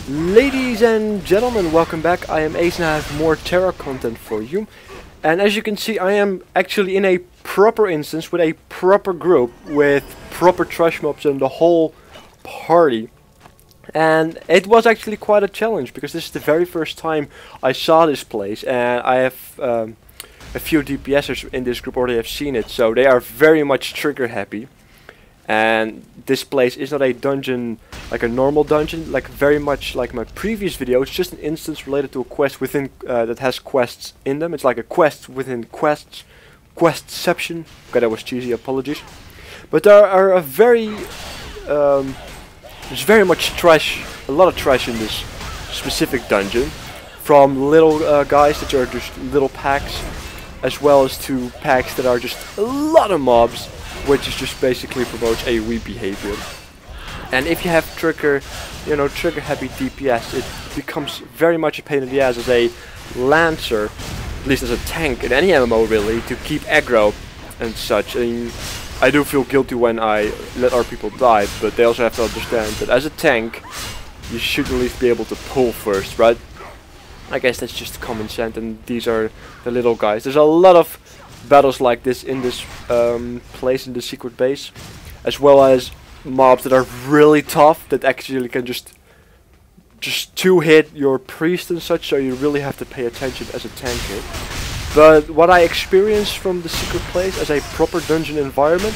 Ladies and gentlemen, welcome back. I am Ace and I have more Tera content for you. And as you can see, I am actually in a proper instance with a proper group with proper trash mobs and the whole party. And it was actually quite a challenge because this is the very first time I saw this place, and I have a few DPSers in this group already have seen it, so they are very much trigger happy. And this place is not a dungeon like a normal dungeon, like very much like my previous video. It's just an instance related to a quest within that has quests in them. It's like a quest within quests, questception. Okay, that was cheesy, apologies. But there are a very there's very much trash, a lot of trash in this specific dungeon, from little guys that are just little packs, as well as to packs that are just a lot of mobs, which is just basically promotes a weak behavior. And if you have trigger happy DPS, it becomes very much a pain in the ass as a lancer, at least as a tank in any MMO really, to keep aggro and such. I do feel guilty when I let our people die, but they also have to understand that as a tank, you should at least be able to pull first, right? I guess that's just common sense, and these are the little guys. There's a lot of battles like this in this place, in the secret base, as well as mobs that are really tough, that actually can just two-hit your priest and such, so you really have to pay attention as a tank here. But what I experienced from the secret place as a proper dungeon environment,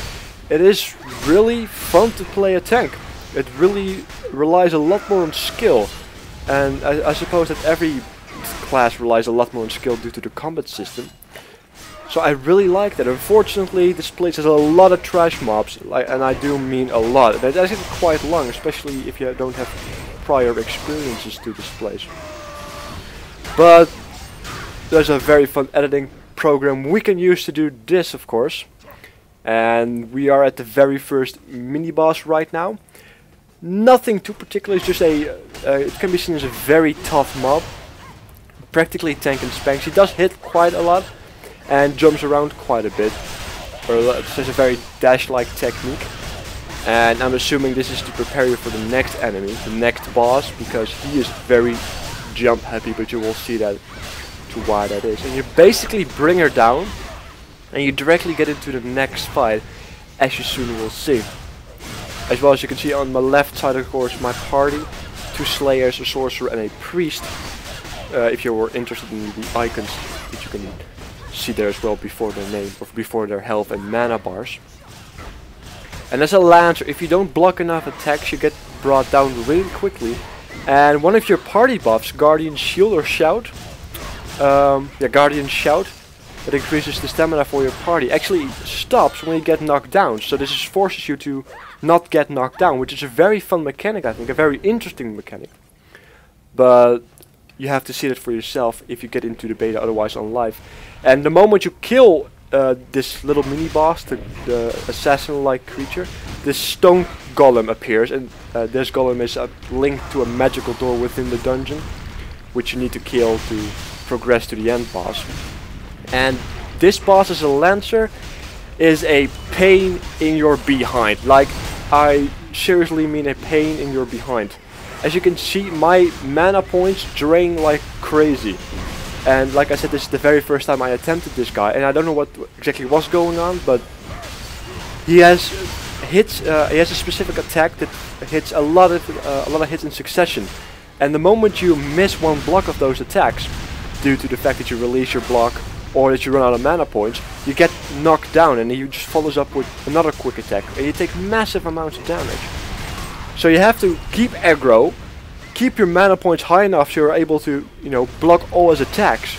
it is really fun to play a tank. It really relies a lot more on skill, and I suppose that every class relies a lot more on skill due to the combat system. So I really like that. Unfortunately, this place has a lot of trash mobs, and I do mean a lot. That is quite long, especially if you don't have prior experiences to this place. But there's a very fun editing program we can use to do this, of course. And we are at the very first mini-boss right now. Nothing too particular, it's just it can be seen as a very tough mob. Practically tank and spanks. He does hit quite a lot and jumps around quite a bit. It's a very dash-like technique. And I'm assuming this is to prepare you for the next enemy, the next boss, because he is very jump happy, but you will see that to why that is. And you basically bring her down and you directly get into the next fight, as you soon will see. As well as you can see on my left side, of course, my party, 2 slayers, a sorcerer and a priest. If you were interested in the icons that you can see there as well before their name, or before their health and mana bars. And as a lancer, if you don't block enough attacks, you get brought down really quickly. And one of your party buffs, Guardian Shield or Shout, Guardian Shout, that increases the stamina for your party, actually stops when you get knocked down. So this just forces you to not get knocked down, which is a very fun mechanic, I think, a very interesting mechanic. But you have to see it for yourself if you get into the beta, otherwise on live. And the moment you kill this little mini-boss, the assassin-like creature, this stone golem appears, and this golem is linked to a magical door within the dungeon, which you need to kill to progress to the end boss. And this boss as a lancer is a pain in your behind. Like, I seriously mean a pain in your behind. As you can see, my mana points drain like crazy. And like I said, this is the very first time I attempted this guy, and I don't know what exactly was going on, but he has hits. He has a specific attack that hits a lot of hits in succession. And the moment you miss one block of those attacks, due to the fact that you release your block or that you run out of mana points, you get knocked down, and he just follows up with another quick attack, and you take massive amounts of damage. So you have to keep aggro, keep your mana points high enough so you're able to, block all his attacks.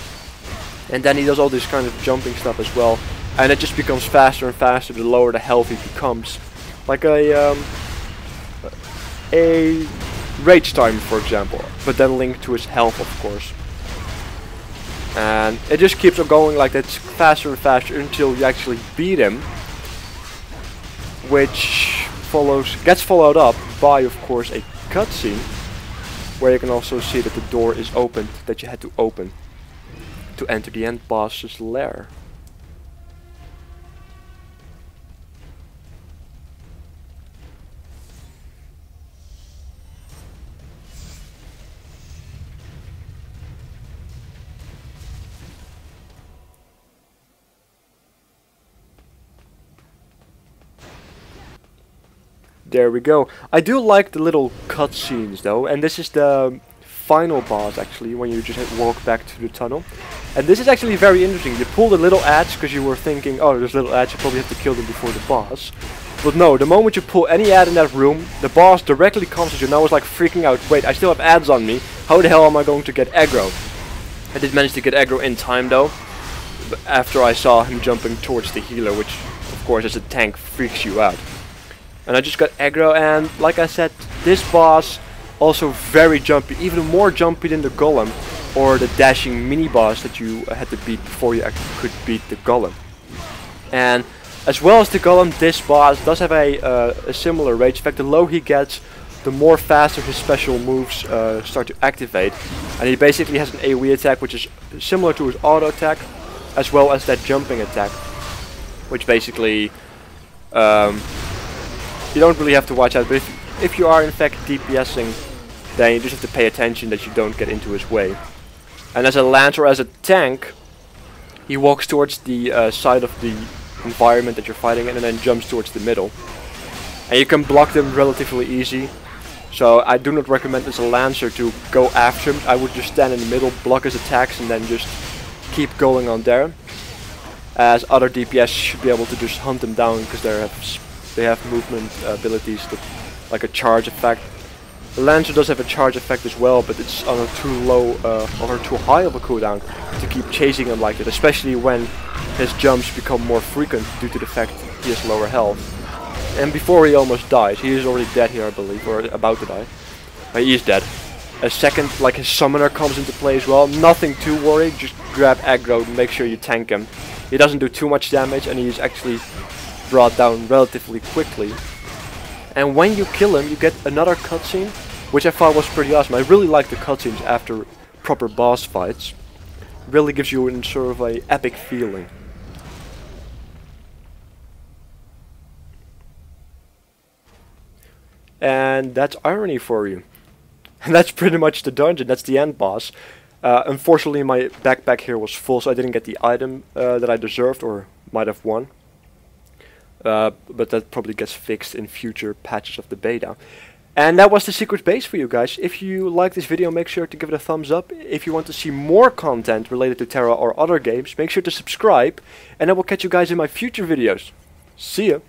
And then he does all this kind of jumping stuff as well, and it just becomes faster and faster the lower the health he becomes. Like a rage time, for example, but then linked to his health, of course. And it just keeps on going like that, faster and faster until you actually beat him, which gets followed up by, of course, a cutscene where you can also see that the door is opened, that you had to open to enter the end boss's lair. There we go. I do like the little cutscenes though, and this is the final boss actually, when you just walk back to the tunnel. And this is actually very interesting. You pull the little adze because you were thinking, oh, there's little adze, you probably have to kill them before the boss. But no, the moment you pull any ad in that room, the boss directly comes at you. And I was like freaking out, wait, I still have ads on me. How the hell am I going to get aggro? I did manage to get aggro in time though, after I saw him jumping towards the healer, which of course as a tank freaks you out. And I just got aggro, and like I said, this boss also very jumpy, even more jumpy than the golem or the dashing mini boss that you had to beat before you actually could beat the golem. And as well as the golem, this boss does have a similar rage. In fact, the lower he gets, the more faster his special moves start to activate. And he basically has an AoE attack which is similar to his auto attack, as well as that jumping attack, which basically you don't really have to watch out, but if you are in fact DPSing, then you just have to pay attention that you don't get into his way. And as a lance or as a tank, he walks towards the side of the environment that you're fighting in and then jumps towards the middle. And you can block them relatively easy. So I do not recommend as a lancer to go after him. I would just stand in the middle, block his attacks, and then just keep going on there. As other DPS should be able to just hunt them down because they have movement abilities that, like a charge effect. The Lancer does have a charge effect as well, but it's on a too low or too high of a cooldown to keep chasing him like that, especially when his jumps become more frequent due to the fact he has lower health. And before he almost dies, he is already dead here I believe, or about to die. But he is dead. A second, like his summoner comes into play as well, nothing too worried, just grab aggro, make sure you tank him. He doesn't do too much damage and he is actually brought down relatively quickly. And when you kill him, you get another cutscene, which I thought was pretty awesome. I really like the cutscenes after proper boss fights. It really gives you a sort of a epic feeling. And that's irony for you. And that's pretty much the dungeon. That's the end boss. Unfortunately, my backpack here was full, so I didn't get the item that I deserved or might have won. But that probably gets fixed in future patches of the beta. And that was the secret base for you guys. If you like this video, make sure to give it a thumbs up. If you want to see more content related to Tera or other games, make sure to subscribe. And I will catch you guys in my future videos. See ya!